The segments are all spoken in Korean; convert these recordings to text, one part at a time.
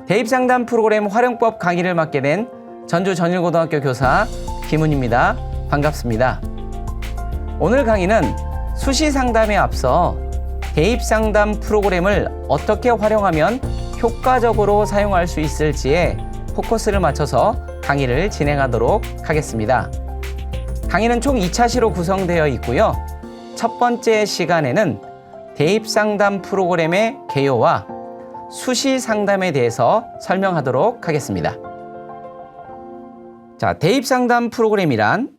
대입상담 프로그램 활용법 강의를 맡게 된 전주전일고등학교 교사 김훈입니다. 반갑습니다. 오늘 강의는 수시상담에 앞서 대입상담 프로그램을 어떻게 활용하면 효과적으로 사용할 수 있을지에 포커스를 맞춰서 강의를 진행하도록 하겠습니다. 강의는 총 2차시로 구성되어 있고요. 첫 번째 시간에는 대입상담 프로그램의 개요와 수시상담에 대해서 설명하도록 하겠습니다. 자, 대입상담 프로그램이란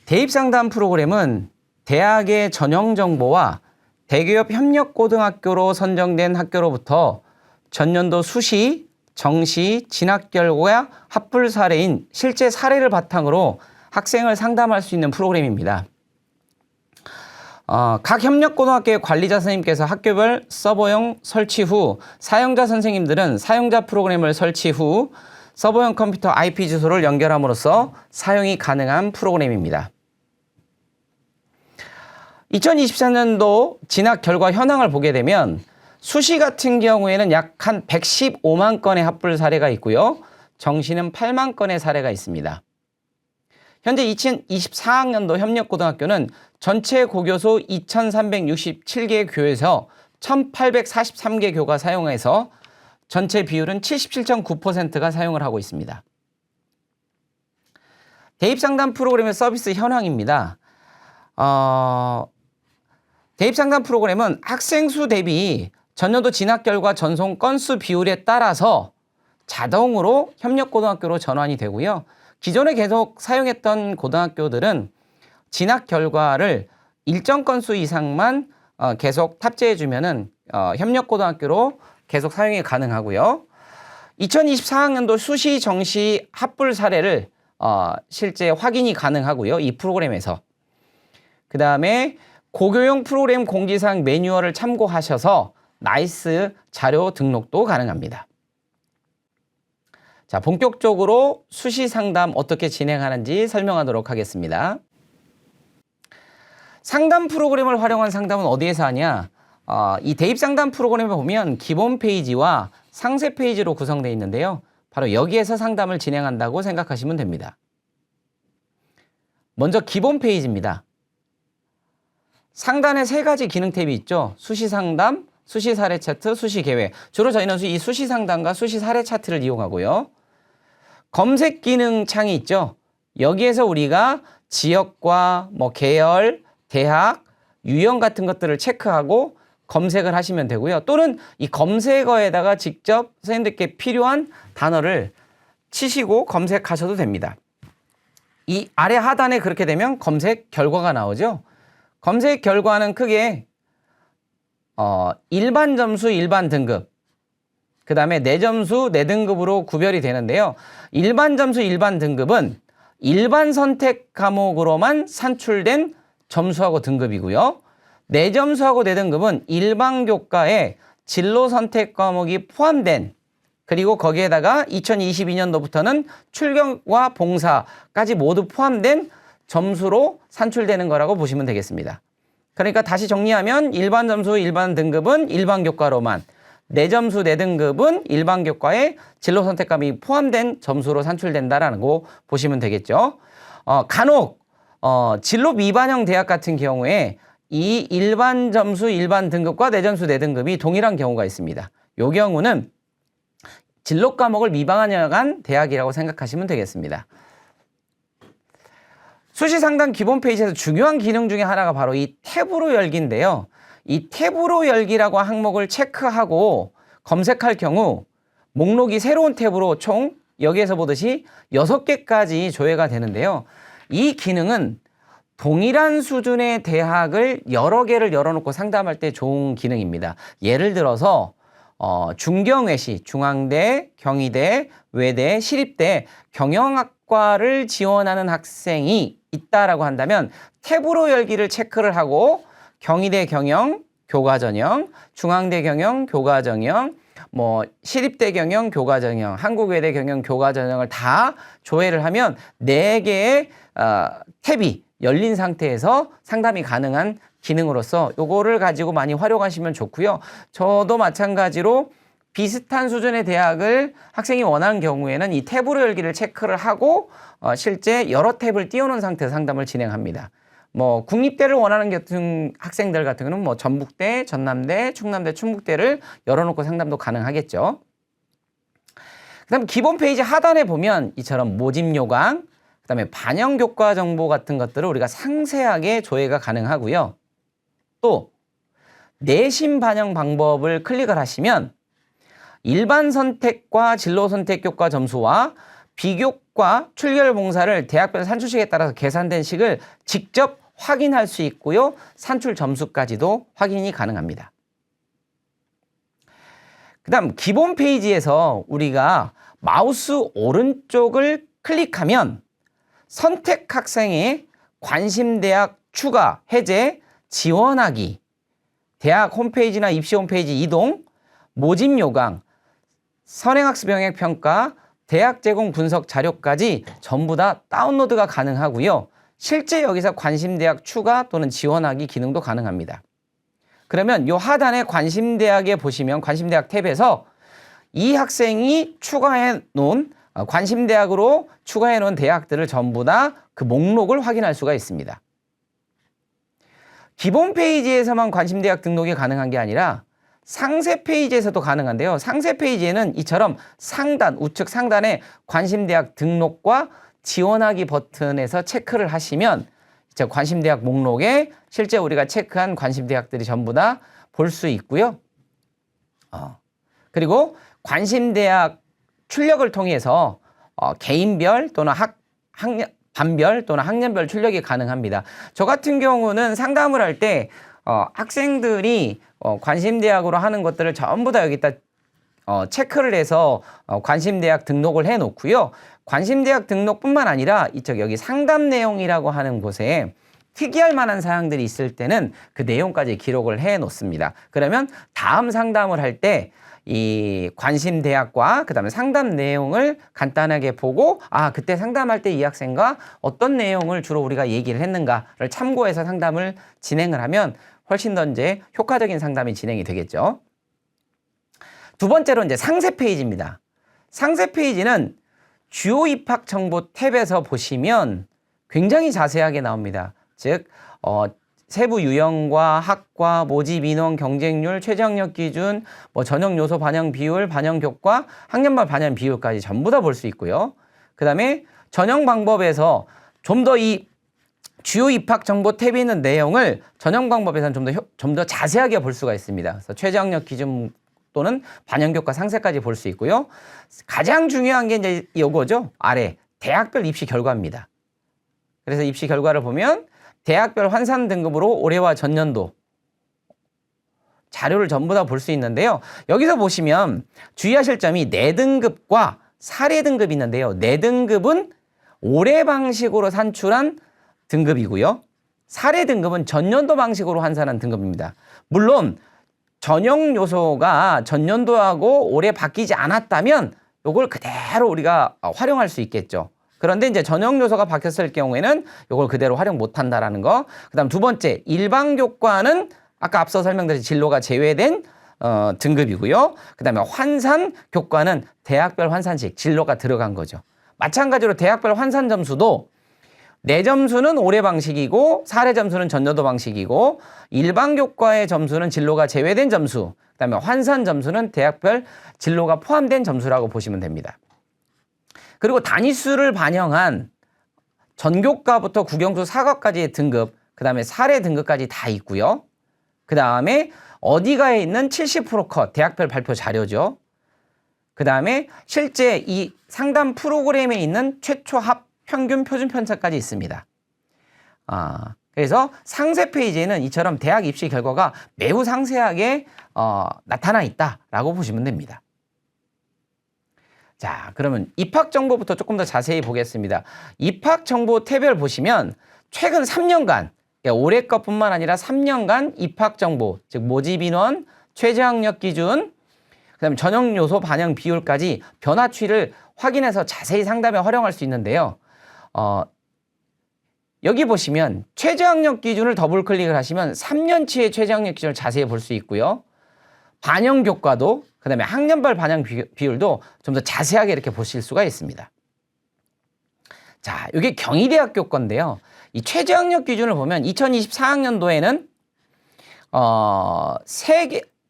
대입상담 프로그램은 대학의 전형 정보와 대기업 협력고등학교로 선정된 학교로부터 전년도 수시, 정시, 진학 결과 합불 사례인 실제 사례를 바탕으로 학생을 상담할 수 있는 프로그램입니다. 각 협력고등학교의 관리자 선생님께서 학교별 서버용 설치 후 사용자 선생님들은 사용자 프로그램을 설치 후 서버용 컴퓨터 IP 주소를 연결함으로써 사용이 가능한 프로그램입니다. 2024년도 진학 결과 현황을 보게 되면 수시 같은 경우에는 약 한 115만 건의 합불 사례가 있고요. 정시는 8만 건의 사례가 있습니다. 현재 2024학년도 협력고등학교는 전체 고교수 2,367개 교에서 1,843개 교가 사용해서 전체 비율은 77.9%가 사용을 하고 있습니다. 대입상담 프로그램의 서비스 현황입니다. 대입상담 프로그램은 학생 수 대비 전년도 진학 결과 전송 건수 비율에 따라서 자동으로 협력고등학교로 전환이 되고요. 기존에 계속 사용했던 고등학교들은 진학 결과를 일정 건수 이상만 계속 탑재해주면은 협력고등학교로 계속 사용이 가능하고요. 2024학년도 수시, 정시 합불 사례를 실제 확인이 가능하고요. 이 프로그램에서. 그 다음에 고교용 프로그램 공지사항 매뉴얼을 참고하셔서 나이스 자료 등록도 가능합니다. 자, 본격적으로 수시 상담 어떻게 진행하는지 설명하도록 하겠습니다. 상담 프로그램을 활용한 상담은 어디에서 하냐? 이 대입 상담 프로그램에 보면 기본 페이지와 상세 페이지로 구성되어 있는데요. 바로 여기에서 상담을 진행한다고 생각하시면 됩니다. 먼저 기본 페이지입니다. 상단에 세 가지 기능 탭이 있죠. 수시 상담, 수시 사례 차트, 수시 계획. 주로 저희는 이 수시 상담과 수시 사례 차트를 이용하고요. 검색 기능 창이 있죠. 여기에서 우리가 지역과 계열, 대학, 유형 같은 것들을 체크하고 검색을 하시면 되고요. 또는 이 검색어에다가 직접 선생님들께 필요한 단어를 치시고 검색하셔도 됩니다. 이 아래 하단에 그렇게 되면 검색 결과가 나오죠. 검색 결과는 크게 일반 점수, 일반 등급, 그 다음에 내 점수, 내 등급으로 구별이 되는데요. 일반 점수, 일반 등급은 일반 선택 과목으로만 산출된 점수하고 등급이고요. 내 점수하고 내 등급은 일반 교과에 진로 선택 과목이 포함된, 그리고 거기에다가 2022년도부터는 출경과 봉사까지 모두 포함된 점수로 산출되는 거라고 보시면 되겠습니다. 그러니까 다시 정리하면 일반 점수, 일반 등급은 일반 교과로만, 내 점수, 내 등급은 일반 교과에 진로 선택감이 포함된 점수로 산출된다라는 거 보시면 되겠죠. 간혹 진로 미반영 대학 같은 경우에 이 일반 점수, 일반 등급과 내 점수, 내 등급이 동일한 경우가 있습니다. 이 경우는 진로 과목을 미반영한 대학이라고 생각하시면 되겠습니다. 수시 상담 기본 페이지에서 중요한 기능 중에 하나가 바로 이 탭으로 열기인데요. 이 탭으로 열기라고 항목을 체크하고 검색할 경우 목록이 새로운 탭으로 총 여기에서 보듯이 6개까지 조회가 되는데요. 이 기능은 동일한 수준의 대학을 여러 개를 열어놓고 상담할 때 좋은 기능입니다. 예를 들어서 중경외시, 중앙대, 경희대, 외대, 시립대, 경영학과를 지원하는 학생이 있다라고 한다면 탭으로 열기를 체크를 하고 경희대 경영, 교과전형, 중앙대 경영, 교과전형, 시립대 경영, 교과전형, 한국외대 경영, 교과전형을 다 조회를 하면 4개의 탭이 열린 상태에서 상담이 가능한 기능으로서 요거를 가지고 많이 활용하시면 좋고요. 저도 마찬가지로 비슷한 수준의 대학을 학생이 원하는 경우에는 이 탭으로 열기를 체크를 하고 실제 여러 탭을 띄워놓은 상태에서 상담을 진행합니다. 뭐 국립대를 원하는 같은 학생들 같은 경우는 뭐 전북대, 전남대, 충남대, 충북대를 열어놓고 상담도 가능하겠죠. 그다음 기본 페이지 하단에 보면 이처럼 모집 요강, 그다음에 반영 교과 정보 같은 것들을 우리가 상세하게 조회가 가능하고요. 또 내신 반영 방법을 클릭을 하시면 일반 선택과 진로 선택 교과 점수와 비교과 출결 봉사를 대학별 산출식에 따라서 계산된 식을 직접 확인할 수 있고요. 산출 점수까지도 확인이 가능합니다. 그다음 기본 페이지에서 우리가 마우스 오른쪽을 클릭하면 선택 학생의 관심 대학 추가, 해제, 지원하기, 대학 홈페이지나 입시 홈페이지 이동, 모집 요강, 선행학습 영역 평가, 대학 제공 분석 자료까지 전부 다 다운로드가 가능하고요. 실제 여기서 관심 대학 추가 또는 지원하기 기능도 가능합니다. 그러면 이 하단에 관심 대학에 보시면 관심 대학 탭에서 이 학생이 추가해 놓은 관심 대학으로 추가해 놓은 대학들을 전부 다 그 목록을 확인할 수가 있습니다. 기본 페이지에서만 관심 대학 등록이 가능한 게 아니라 상세 페이지에서도 가능한데요. 상세 페이지에는 이처럼 상단, 우측 상단에 관심 대학 등록과 지원하기 버튼에서 체크를 하시면 관심 대학 목록에 실제 우리가 체크한 관심 대학들이 전부 다 볼 수 있고요. 그리고 관심 대학 출력을 통해서 개인별 또는 반별 또는 학년별 출력이 가능합니다. 저 같은 경우는 상담을 할 때 학생들이 관심 대학으로 하는 것들을 전부 다 여기다 체크를 해서 관심 대학 등록을 해 놓고요. 관심 대학 등록뿐만 아니라 이쪽 여기 상담 내용이라고 하는 곳에 특이할 만한 사항들이 있을 때는 그 내용까지 기록을 해 놓습니다. 그러면 다음 상담을 할 때 이 관심 대학과 그다음에 상담 내용을 간단하게 보고 그때 상담할 때 이 학생과 어떤 내용을 주로 우리가 얘기를 했는가를 참고해서 상담을 진행을 하면 훨씬 더 이제 효과적인 상담이 진행이 되겠죠. 두 번째로 이제 상세 페이지입니다. 상세 페이지는 주요 입학 정보 탭에서 보시면 굉장히 자세하게 나옵니다. 즉 세부 유형과 학과, 모집 인원, 경쟁률, 최저학력 기준, 전형 요소 반영 비율, 반영 교과, 학년별 반영 비율까지 전부 다 볼 수 있고요. 그다음에 전형 방법에서 좀 더 이 주요 입학 정보 탭에 있는 내용을 전형 방법에서는 좀 더 자세하게 볼 수가 있습니다. 그래서 최저학력 기준 또는 반영 교과 상세까지 볼 수 있고요. 가장 중요한 게 이제 이거죠. 아래 대학별 입시 결과입니다. 그래서 입시 결과를 보면 대학별 환산 등급으로 올해와 전년도 자료를 전부 다 볼 수 있는데요. 여기서 보시면 주의하실 점이 내등급과 사례 등급이 있는데요. 내등급은 올해 방식으로 산출한 등급이고요. 사례 등급은 전년도 방식으로 환산한 등급입니다. 물론 전형 요소가 전년도하고 올해 바뀌지 않았다면 이걸 그대로 우리가 활용할 수 있겠죠. 그런데 이제 전형 요소가 바뀌었을 경우에는 이걸 그대로 활용 못 한다라는 거. 그다음 두 번째, 일반 교과는 아까 앞서 설명드린 진로가 제외된 등급이고요. 그다음에 환산 교과는 대학별 환산식 진로가 들어간 거죠. 마찬가지로 대학별 환산 점수도 내 점수는 올해 방식이고 사례 점수는 전년도 방식이고 일반 교과의 점수는 진로가 제외된 점수, 그다음에 환산 점수는 대학별 진로가 포함된 점수라고 보시면 됩니다. 그리고 단위수를 반영한 전교과부터 국영수 사과까지의 등급, 그다음에 사례 등급까지 다 있고요. 그다음에 어디가에 있는 70% 컷 대학별 발표 자료죠. 그다음에 실제 이 상담 프로그램에 있는 최초 합 평균 표준 편차까지 있습니다. 그래서 상세 페이지에는 이처럼 대학 입시 결과가 매우 상세하게 나타나 있다라고 보시면 됩니다. 자, 그러면 입학 정보부터 조금 더 자세히 보겠습니다. 입학 정보 탭을 보시면 최근 3년간, 그러니까 올해 것뿐만 아니라 3년간 입학 정보, 즉 모집 인원, 최저학력 기준, 그다음에 전형 요소 반영 비율까지 변화 추이를 확인해서 자세히 상담에 활용할 수 있는데요. 여기 보시면 최저학력 기준을 더블 클릭을 하시면 3년치의 최저학력 기준을 자세히 볼 수 있고요. 반영 교과도 그다음에 학년별 반영 비율도 좀 더 자세하게 이렇게 보실 수가 있습니다. 자, 이게 경희대학교 건데요. 이 최저학력 기준을 보면 2024학년도에는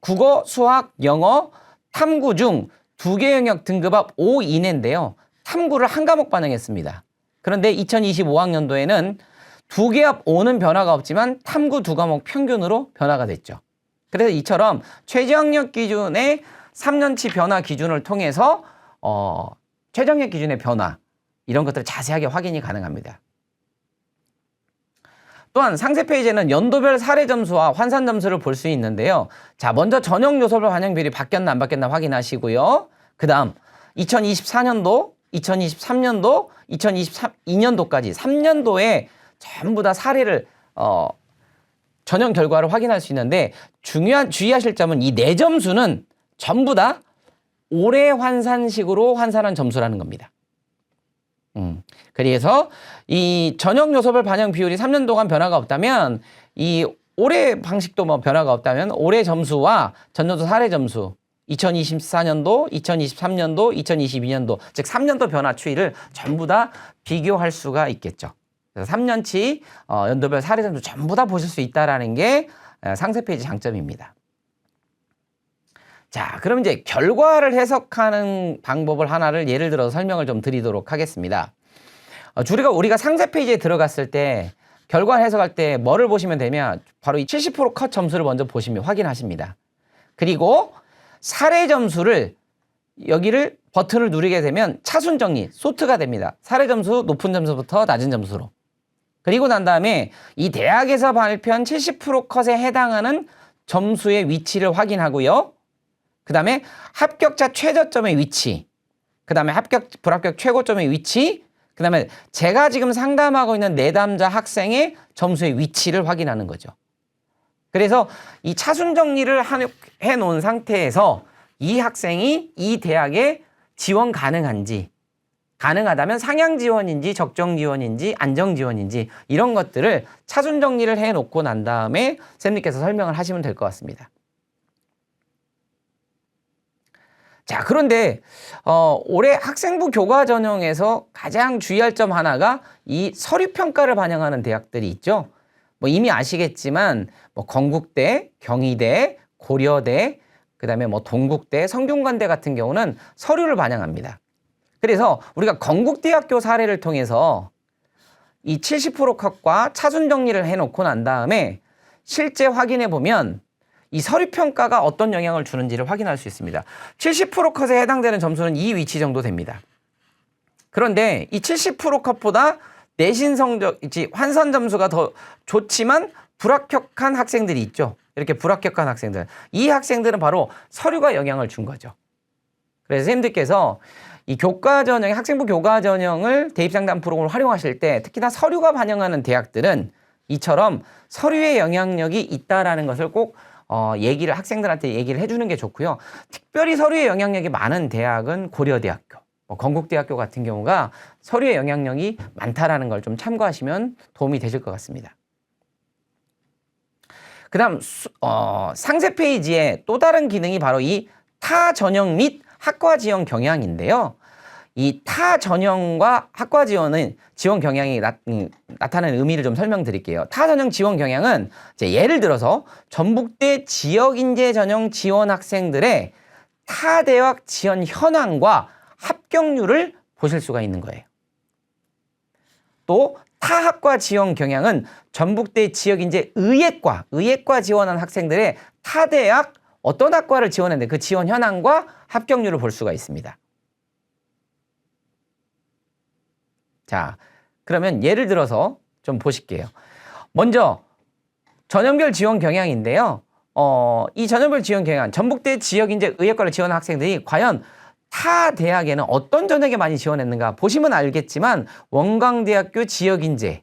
국어, 수학, 영어, 탐구 중 2개 영역 등급합 5 이내인데요. 탐구를 한 과목 반영했습니다. 그런데 2025학년도에는 2개 합 5는 변화가 없지만 탐구 2과목 평균으로 변화가 됐죠. 그래서 이처럼 최저학력 기준의 3년치 변화 기준을 통해서 최저학력 기준의 변화 이런 것들을 자세하게 확인이 가능합니다. 또한 상세 페이지에는 연도별 사례 점수와 환산 점수를 볼 수 있는데요. 자, 먼저 전형 요소별 반영 비율이 바뀌었나 안 바뀌었나 확인하시고요. 그 다음 2024년도, 2023년도, 2022년도까지 3년도에 전부 다 사례를 전형 결과를 확인할 수 있는데 주의하실 점은 이 4점수는 전부 다 올해 환산식으로 환산한 점수라는 겁니다. 그래서 이 전형 요소별 반영 비율이 3년 동안 변화가 없다면 이 올해 방식도 뭐 변화가 없다면 올해 점수와 전년도 사례 점수 2024년도, 2023년도, 2022년도 즉 3년도 변화 추이를 전부 다 비교할 수가 있겠죠. 그래서 3년치 연도별 사례 점수 전부 다 보실 수 있다라는 게 상세 페이지 장점입니다. 자, 그럼 이제 결과를 해석하는 방법을 하나를 예를 들어서 설명을 좀 드리도록 하겠습니다. 우리가 상세 페이지에 들어갔을 때 결과 해석할 때 뭐를 보시면 되면 바로 이 70% 컷 점수를 먼저 보시면 확인하십니다. 그리고 사례 점수를 여기를 버튼을 누르게 되면 차순 정리, 소트가 됩니다. 사례 점수 높은 점수부터 낮은 점수로. 그리고 난 다음에 이 대학에서 발표한 70% 컷에 해당하는 점수의 위치를 확인하고요. 그 다음에 합격자 최저점의 위치, 그 다음에 불합격 최고점의 위치, 그 다음에 제가 지금 상담하고 있는 내담자 학생의 점수의 위치를 확인하는 거죠. 그래서 이 차순 정리를 해놓은 상태에서 이 학생이 이 대학에 지원 가능한지, 가능하다면 상향 지원인지 적정 지원인지 안정 지원인지 이런 것들을 차순 정리를 해놓고 난 다음에 쌤님께서 설명을 하시면 될 것 같습니다. 자, 그런데 올해 학생부 교과 전형에서 가장 주의할 점 하나가 이 서류 평가를 반영하는 대학들이 있죠. 뭐 이미 아시겠지만 뭐 건국대, 경희대, 고려대, 그다음에 뭐 동국대, 성균관대 같은 경우는 서류를 반영합니다. 그래서 우리가 건국대학교 사례를 통해서 이 70% 컷과 차순 정리를 해놓고 난 다음에 실제 확인해 보면 이 서류 평가가 어떤 영향을 주는지를 확인할 수 있습니다. 70% 컷에 해당되는 점수는 이 위치 정도 됩니다. 그런데 이 70% 컷보다 내신 성적, 환산 점수가 더 좋지만 불합격한 학생들이 있죠. 이렇게 불합격한 학생들. 이 학생들은 바로 서류가 영향을 준 거죠. 그래서 선생님들께서 이 교과 전형, 학생부 교과 전형을 대입상담 프로그램을 활용하실 때 특히나 서류가 반영하는 대학들은 이처럼 서류의 영향력이 있다라는 것을 꼭 학생들한테 얘기를 해주는 게 좋고요. 특별히 서류의 영향력이 많은 대학은 고려대학교, 건국대학교 같은 경우가 서류의 영향력이 많다라는 걸 좀 참고하시면 도움이 되실 것 같습니다. 그 다음 상세 페이지에 또 다른 기능이 바로 이 타 전형 및 학과 지원 경향인데요. 이 타 전형과 학과 지원은 지원 경향이 나타나는 의미를 좀 설명드릴게요. 타 전형 지원 경향은 예를 들어서 전북대 지역인재 전형 지원 학생들의 타 대학 지원 현황과 합격률을 보실 수가 있는 거예요. 또 타 학과 지원 경향은 전북대 지역인재 의예과 지원한 학생들의 타 대학 어떤 학과를 지원했는데 그 지원 현황과 합격률을 볼 수가 있습니다. 자, 그러면 예를 들어서 좀 보실게요. 먼저 전형별 지원 경향인데요. 이 전형별 지원 경향, 전북대 지역인재 의예과를 지원한 학생들이 과연 타 대학에는 어떤 전형에 많이 지원했는가 보시면 알겠지만 원광대학교 지역인재를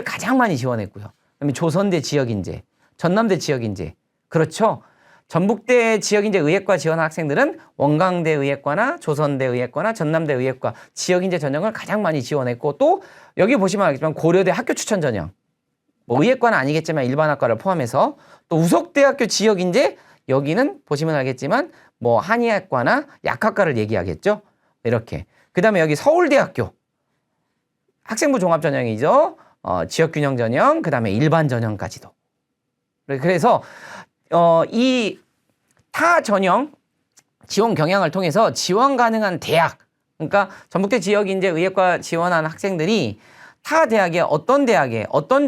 가장 많이 지원했고요. 그다음에 조선대 지역인재, 전남대 지역인재, 그렇죠? 전북대 지역인재 의예과 지원한 학생들은 원광대 의예과나 조선대 의예과나 전남대 의예과 지역인재 전형을 가장 많이 지원했고 또 여기 보시면 알겠지만 고려대 학교 추천 전형, 뭐 의예과는 아니겠지만 일반 학과를 포함해서 또 우석대학교 지역인재 여기는 보시면 알겠지만 뭐 한의학과나 약학과를 얘기하겠죠. 이렇게. 그다음에 여기 서울대학교 학생부 종합 전형이죠. 지역균형 전형, 그다음에 일반 전형까지도. 그래서 이 타 전형 지원 경향을 통해서 지원 가능한 대학, 그러니까 전북대 지역인재 의예과 지원한 학생들이 타 대학에 어떤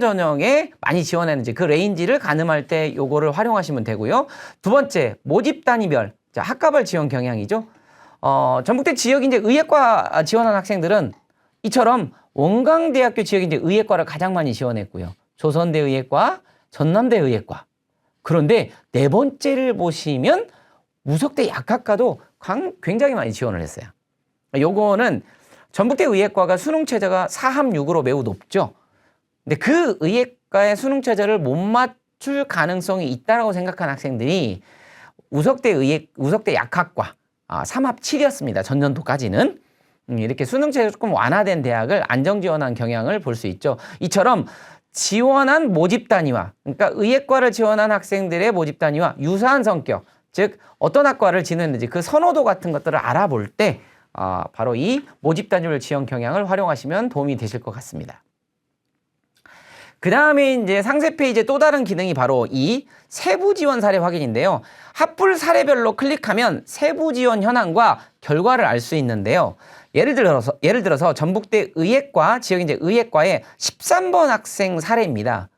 전형에 많이 지원했는지 그 레인지를 가늠할 때 요거를 활용하시면 되고요. 두 번째, 모집 단위별, 자, 학과별 지원 경향이죠. 전북대 지역인재 의예과 지원한 학생들은 이처럼 원광대학교 지역인재 의예과를 가장 많이 지원했고요. 조선대 의예과, 전남대 의예과. 그런데 네 번째를 보시면 우석대 약학과도 굉장히 많이 지원을 했어요. 요거는 전북대 의예과가 수능 최저가 4합6으로 매우 높죠. 근데 그 의예과의 수능 최저를 못 맞출 가능성이 있다라고 생각한 학생들이 우석대 약학과 3합7이었습니다. 전년도까지는. 이렇게 수능 최저 조금 완화된 대학을 안정 지원한 경향을 볼 수 있죠. 이처럼 지원한 모집 단위와, 그러니까 의예과를 지원한 학생들의 모집 단위와 유사한 성격, 즉 어떤 학과를 지냈는지 그 선호도 같은 것들을 알아볼 때 바로 이 모집 단위별 지원 경향을 활용하시면 도움이 되실 것 같습니다. 그 다음에 이제 상세 페이지의 또 다른 기능이 바로 이 세부 지원 사례 확인인데요. 합불 사례별로 클릭하면 세부 지원 현황과 결과를 알 수 있는데요. 예를 들어서 전북대 의예과, 지역인재 의예과의 13번 학생 사례입니다.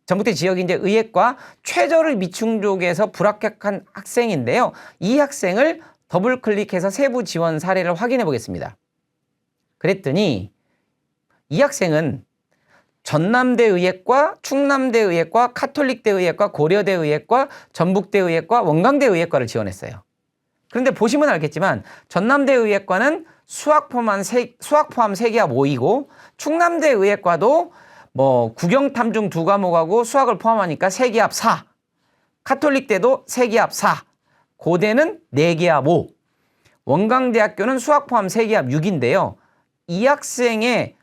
전북대 지역인재 의예과 최저를 미충족에서 불합격한 학생인데요. 이 학생을 더블 클릭해서 세부 지원 사례를 확인해 보겠습니다. 그랬더니 이 학생은 전남대 의예과, 충남대 의예과, 카톨릭대 의예과, 고려대 의예과, 전북대 의예과, 원광대 의예과를 지원했어요. 그런데 보시면 알겠지만 전남대 의예과는 수학 포함 3개합 5이고 충남대 의예과도 뭐 국영탐중 2과목하고 수학을 포함하니까 3개합 4, 카톨릭대도 3개합 4, 고대는 4개합 5, 원광대학교는 수학 포함 3개합 6인데요. 이 학생의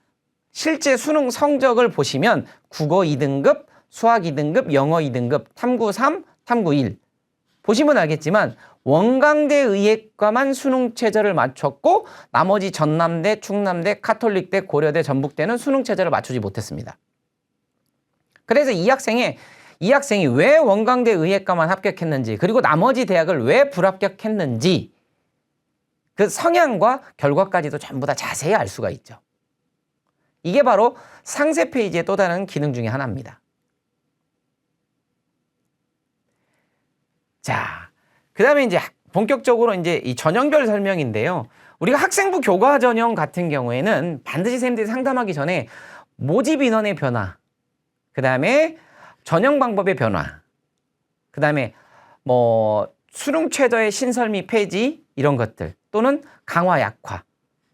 실제 수능 성적을 보시면 국어 2등급, 수학 2등급, 영어 2등급, 탐구 3, 탐구 1. 보시면 알겠지만 원광대 의예과만 수능 최저를 맞췄고 나머지 전남대, 충남대, 카톨릭대, 고려대, 전북대는 수능 최저를 맞추지 못했습니다. 그래서 이 학생이 왜 원광대 의예과만 합격했는지, 그리고 나머지 대학을 왜 불합격했는지 그 성향과 결과까지도 전부 다 자세히 알 수가 있죠. 이게 바로 상세 페이지의 또 다른 기능 중에 하나입니다. 자, 그 다음에 이제 본격적으로 이제 이 전형별 설명인데요. 우리가 학생부 교과 전형 같은 경우에는 반드시 선생님들이 상담하기 전에 모집 인원의 변화, 그 다음에 전형 방법의 변화, 그 다음에 뭐 수능 최저의 신설 및 폐지 이런 것들, 또는 강화 약화,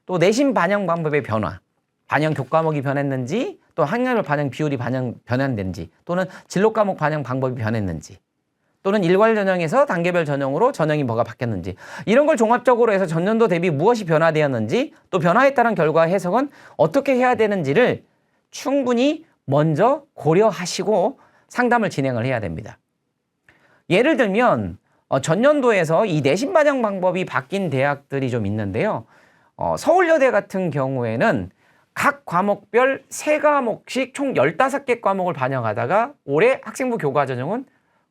또 내신 반영 방법의 변화, 반영 교과목이 변했는지, 또 학년별 반영 비율이 변환된지, 또는 진로 과목 반영 방법이 변했는지, 또는 일괄 전형에서 단계별 전형으로 전형이 뭐가 바뀌었는지, 이런 걸 종합적으로 해서 전년도 대비 무엇이 변화되었는지, 또 변화에 따른 결과 해석은 어떻게 해야 되는지를 충분히 먼저 고려하시고 상담을 진행을 해야 됩니다. 예를 들면 전년도에서 이 내신 반영 방법이 바뀐 대학들이 좀 있는데요. 서울여대 같은 경우에는 각 과목별 3과목씩 총 15개 과목을 반영하다가 올해 학생부 교과 전형은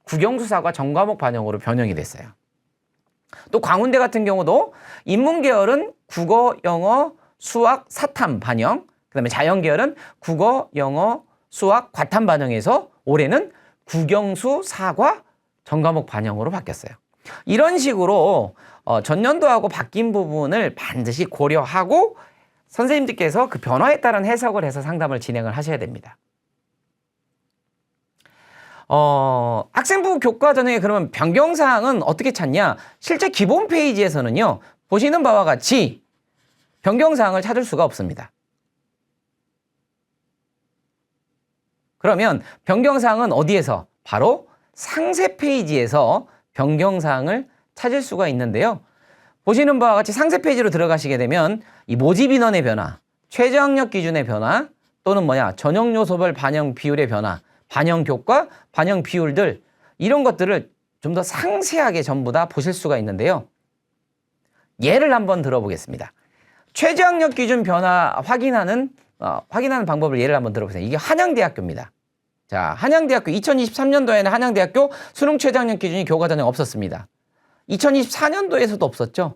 국영수사과 전과목 반영으로 변형이 됐어요. 또 광운대 같은 경우도 인문계열은 국어, 영어, 수학, 사탐 반영, 그 다음에 자연계열은 국어, 영어, 수학, 과탐 반영해서 올해는 국영수사과 전과목 반영으로 바뀌었어요. 이런 식으로 전년도하고 바뀐 부분을 반드시 고려하고 선생님들께서 그 변화에 따른 해석을 해서 상담을 진행을 하셔야 됩니다. 학생부 교과 전형에 그러면 변경사항은 어떻게 찾냐? 실제 기본 페이지에서는요, 보시는 바와 같이 변경사항을 찾을 수가 없습니다. 그러면 변경사항은 어디에서? 바로 상세 페이지에서 변경사항을 찾을 수가 있는데요. 보시는 바와 같이 상세 페이지로 들어가시게 되면 이 모집 인원의 변화, 최저학력 기준의 변화, 또는 전형 요소별 반영 비율의 변화, 반영 교과, 반영 비율들, 이런 것들을 좀 더 상세하게 전부 다 보실 수가 있는데요. 예를 한번 들어보겠습니다. 최저학력 기준 변화 확인하는 방법을 예를 한번 들어보세요. 이게 한양대학교입니다. 자, 한양대학교 2023년도에는 한양대학교 수능 최저학력 기준이 교과전형 없었습니다. 2024년도에서도 없었죠.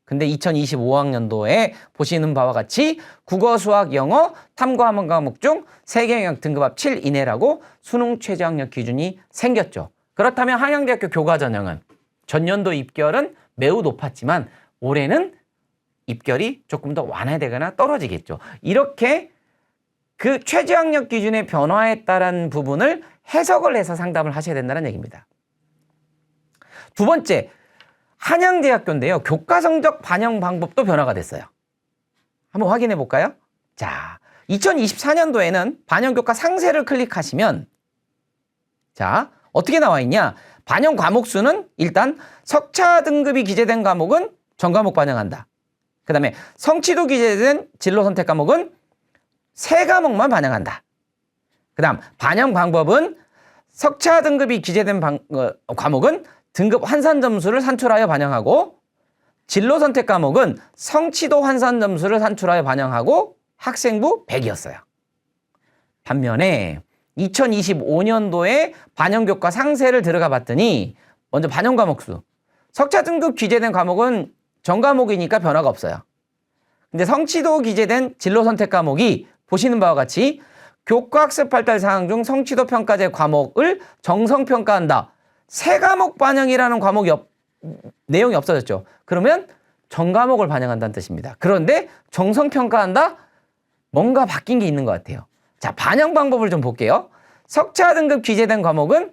근데 2025학년도에 보시는 바와 같이 국어, 수학, 영어, 탐구 한 과목 중 세계영역 등급합 7 이내라고 수능 최저학력 기준이 생겼죠. 그렇다면 한양대학교 교과전형은 전년도 입결은 매우 높았지만 올해는 입결이 조금 더 완화되거나 떨어지겠죠. 이렇게 그 최저학력 기준의 변화에 따른 부분을 해석을 해서 상담을 하셔야 된다는 얘기입니다. 두 번째, 한양대학교인데요. 교과 성적 반영 방법도 변화가 됐어요. 한번 확인해 볼까요? 자, 2024년도에는 반영 교과 상세를 클릭하시면 자, 어떻게 나와 있냐? 반영 과목 수는 일단 석차 등급이 기재된 과목은 전 과목 반영한다. 그 다음에 성취도 기재된 진로 선택 과목은 세 과목만 반영한다. 그 다음 반영 방법은 석차 등급이 기재된 과목은 등급 환산 점수를 산출하여 반영하고 진로 선택 과목은 성취도 환산 점수를 산출하여 반영하고 학생부 100이었어요. 반면에 2025년도에 반영 교과 상세를 들어가 봤더니 먼저 반영 과목 수. 석차 등급 기재된 과목은 전 과목이니까 변화가 없어요. 근데 성취도 기재된 진로 선택 과목이 보시는 바와 같이 교과 학습 발달 사항 중 성취도 평가제 과목을 정성 평가한다. 세 과목 반영이라는 내용이 없어졌죠. 그러면 전 과목을 반영한다는 뜻입니다. 그런데 정성 평가한다? 뭔가 바뀐 게 있는 것 같아요. 자, 반영 방법을 좀 볼게요. 석차 등급 기재된 과목은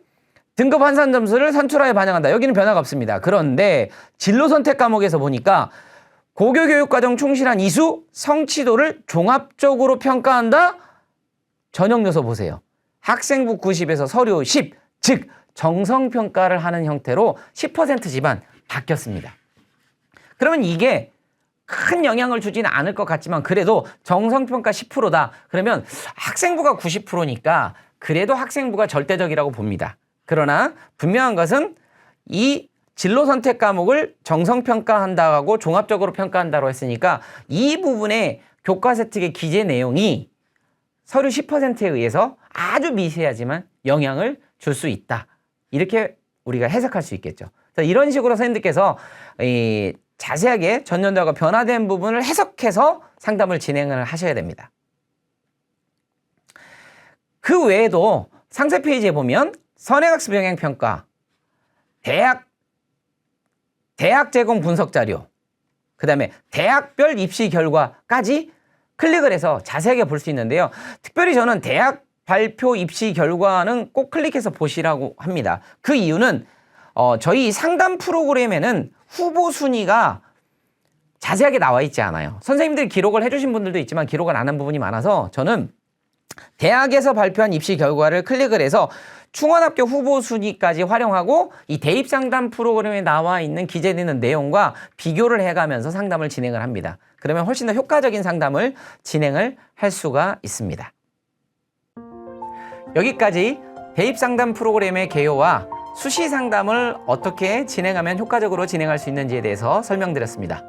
등급 환산 점수를 산출하여 반영한다. 여기는 변화가 없습니다. 그런데 진로 선택 과목에서 보니까 고교교육과정 충실한 이수 성취도를 종합적으로 평가한다. 전형 요소 보세요. 학생부 90에서 서류 10, 즉 정성평가를 하는 형태로 10%지만 바뀌었습니다. 그러면 이게 큰 영향을 주지는 않을 것 같지만 그래도 정성평가 10%다. 그러면 학생부가 90%니까 그래도 학생부가 절대적이라고 봅니다. 그러나 분명한 것은 이 진로 선택 과목을 정성평가한다고 종합적으로 평가한다고 했으니까 이 부분의 교과 세특의 기재 내용이 서류 10%에 의해서 아주 미세하지만 영향을 줄 수 있다. 이렇게 우리가 해석할 수 있겠죠. 이런 식으로 선생님들께서 자세하게 전년도하고 변화된 부분을 해석해서 상담을 진행을 하셔야 됩니다. 그 외에도 상세 페이지에 보면 선행학습 영향평가, 대학 제공 분석 자료, 그 다음에 대학별 입시 결과까지 클릭을 해서 자세하게 볼 수 있는데요. 특별히 저는 대학 발표 입시 결과는 꼭 클릭해서 보시라고 합니다. 그 이유는 저희 상담 프로그램에는 후보 순위가 자세하게 나와 있지 않아요. 선생님들이 기록을 해주신 분들도 있지만 기록을 안 한 부분이 많아서 저는 대학에서 발표한 입시 결과를 클릭을 해서 충원합격 후보 순위까지 활용하고 이 대입 상담 프로그램에 나와 있는 기재되는 내용과 비교를 해가면서 상담을 진행을 합니다. 그러면 훨씬 더 효과적인 상담을 진행을 할 수가 있습니다. 여기까지 대입 상담 프로그램의 개요와 수시 상담을 어떻게 진행하면 효과적으로 진행할 수 있는지에 대해서 설명드렸습니다.